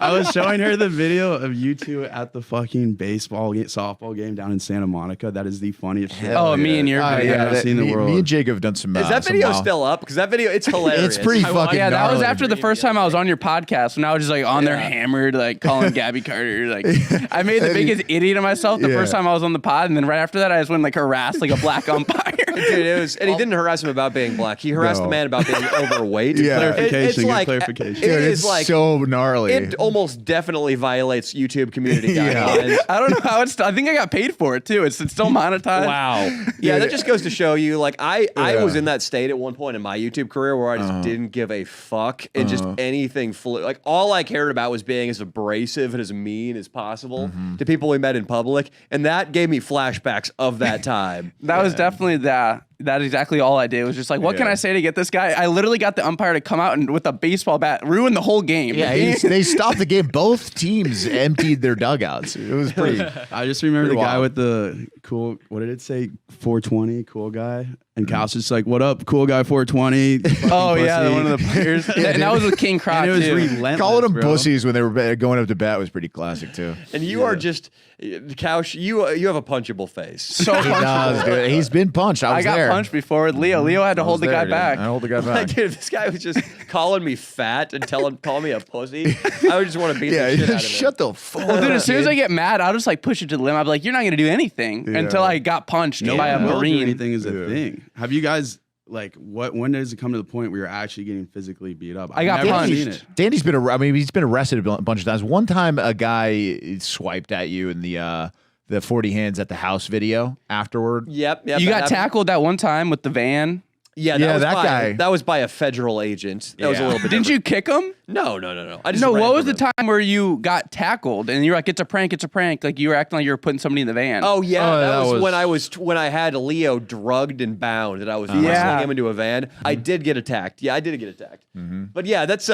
I was showing her the video of you two at the fucking softball game down in Santa Monica. That is the funniest shit. Oh, me and your video. I've seen the world. Me and Jake have done some. Is that video still up? Because that video, it's hilarious. It's pretty fucking. Yeah, that was gnarly. after the first time I was on your podcast, when I was just like on there hammered, like calling Gabby Carter. Like I made the biggest idiot of myself the first time I was on the pod, and then right after that, I just went like harassed like a black umpire. Dude, it was, and he didn't harass him about being black. He harassed the man about being overweight. Clarification. It Dude, is it's like so gnarly. It almost definitely violates YouTube community guidelines. I don't know how it's. I think I got paid for it too. It's still monetized. Wow. Yeah, that just goes to show you. Like I was in that state at one point in my YouTube career where I just didn't give a fuck and just anything flew. Like all I cared about was being as abrasive and as mean as possible to people we met in public, and that gave me flashbacks of that time. That was definitely that. That's exactly all I did. Was just like, what can I say to get this guy? I literally got the umpire to come out and with a baseball bat ruin the whole game. Yeah, they stopped the game. Both teams emptied their dugouts. It was pretty. I just remember the guy with the cool. What did it say? 420, cool guy. And Cal's just like, "What up, cool guy? 420." Oh yeah, one of the players. And that was with King Croc. And it was too. relentless. Calling them bro. pussies when they were going up to bat was pretty classic too. And you are just, Couch, you have a punchable face. So He does, dude. He's been punched. I got there. punched before with Leo. Leo had to hold the guy back. I hold the guy Like, back. dude, if this guy was just calling me fat and calling me a pussy, I would just want to beat the shit out of him. Shut the fuck Well, up. dude, as soon as I get mad, I'll just like push it to the limit. I'll be like, "You're not gonna do anything," until I got punched by a will do Marine. anything is a thing. Have you guys like when does it come to the point where you're actually getting physically beat up? I got I've never punched. seen it. Danny's been. He's been arrested a bunch of times. One time, a guy swiped at you in the 40 hands at the house video afterward. Yep. You got tackled that one time with the van. Yeah, that guy. That was by a federal agent. That was a little bit. Didn't you kick him? No. I just No, ran what was from the him. time where you got tackled and you're like, it's a prank. Like you were acting like you were putting somebody in the van. Oh yeah, that was when I had Leo drugged and bound and I was wrestling him into a van. I did get attacked. Yeah, I did get attacked. But yeah, that's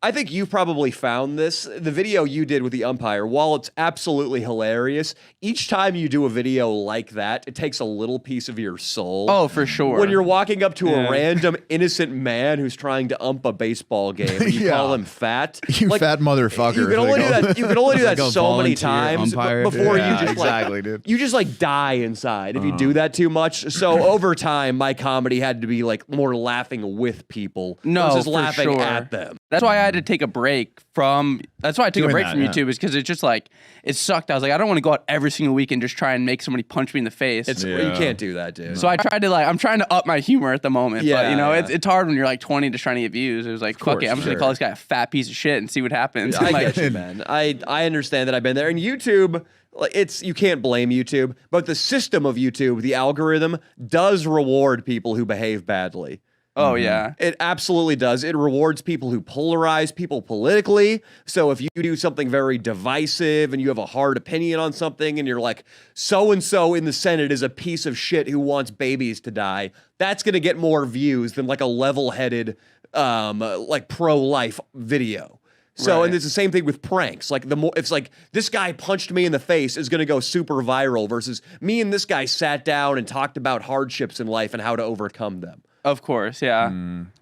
I think you probably found this. The video you did with the umpire, while it's absolutely hilarious, each time you do a video like that, it takes a little piece of your soul. Oh, for sure. When you're walking up to a random innocent man who's trying to ump a baseball game and you call him fat. You fat motherfucker. You can only do that. You can only do that Like a so many volunteer times umpire. before Yeah, you just exactly, like dude. you just like die inside if you do that too much. So over time, my comedy had to be like more laughing with people, versus for laughing sure. at them. That's why I had to take a break from. That's why I took Doing a break that, from yeah. YouTube, is because it's just like it sucked. I was like, I don't want to go out every single week and just try and make somebody punch me in the face. You can't do that, dude. So I tried to I'm trying to up my humor at the moment. But Yeah, you know, yeah. it's hard when you're like 20 just trying to get views. It was like, fuck it, I'm just gonna call this guy a fat piece of shit and see what happens. I Like, get you, man. I understand that. I've been there. And YouTube, like, you can't blame YouTube, but the system of YouTube, the algorithm, does reward people who behave badly. oh yeah. It absolutely does. It rewards people who polarize people politically. So if you do something very divisive and you have a hard opinion on something and you're like, so-and-so in the Senate is a piece of shit who wants babies to die, that's going to get more views than like a level-headed, like pro-life video. So, and it's the same thing with pranks. Like it's like this guy punched me in the face is going to go super viral versus me and this guy sat down and talked about hardships in life and how to overcome them. Of course, yeah.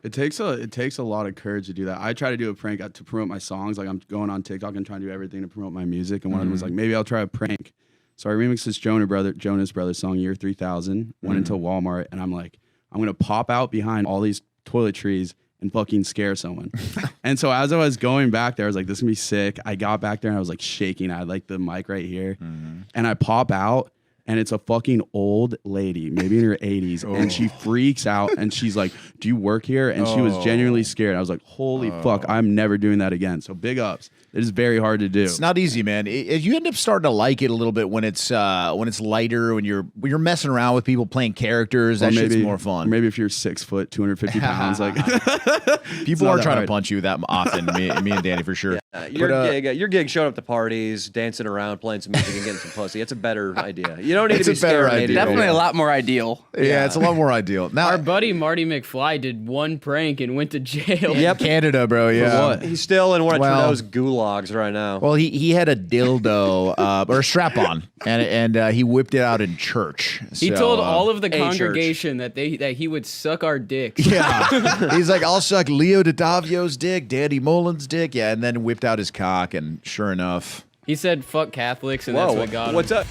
It takes a lot of courage to do that. I try to do a prank to promote my songs. Like I'm going on TikTok and trying to do everything to promote my music. And one of them was like, maybe I'll try a prank. So I remixed this Jonas Brothers song, Year 3000, went into Walmart, and I'm like, I'm gonna pop out behind all these toiletries and fucking scare someone. And so as I was going back there, I was like, this is gonna be sick. I got back there and I was like shaking. I had like the mic right here, and I pop out. And it's a fucking old lady, maybe in her 80s, and she freaks out and she's like, "Do you work here?" And she was genuinely scared. I was like, "Holy fuck, I'm never doing that again." So big ups. It is very hard to do. It's not easy, man. You end up starting to like it a little bit when it's lighter, when you're messing around with people playing characters. That shit's more fun. Or maybe if you're 6 foot, 250 pounds, like people aren't trying to hard. punch you that often. me and Danny for sure. Your gig showing up to parties, dancing around, playing some music, and getting some pussy. It's a better idea. You don't need It's to a be better scared. idea. Definitely a lot more ideal. Yeah, it's a lot more ideal. Now, Our buddy Marty McFly did one prank and went to jail. Yep. Canada, bro. Yeah. what? He's still in one of Well- Trudeau's gulags right now. Well, he had a dildo or a strap on, and he whipped it out in church. He So, told all of the church. congregation that he would suck our dicks. Yeah, he's like, I'll suck Leo Dottavio's dick, Danny Mullen's dick, yeah, and then whipped whipped out his cock, and sure enough, He said, "Fuck Catholics," and Whoa, that's what got him. what's up?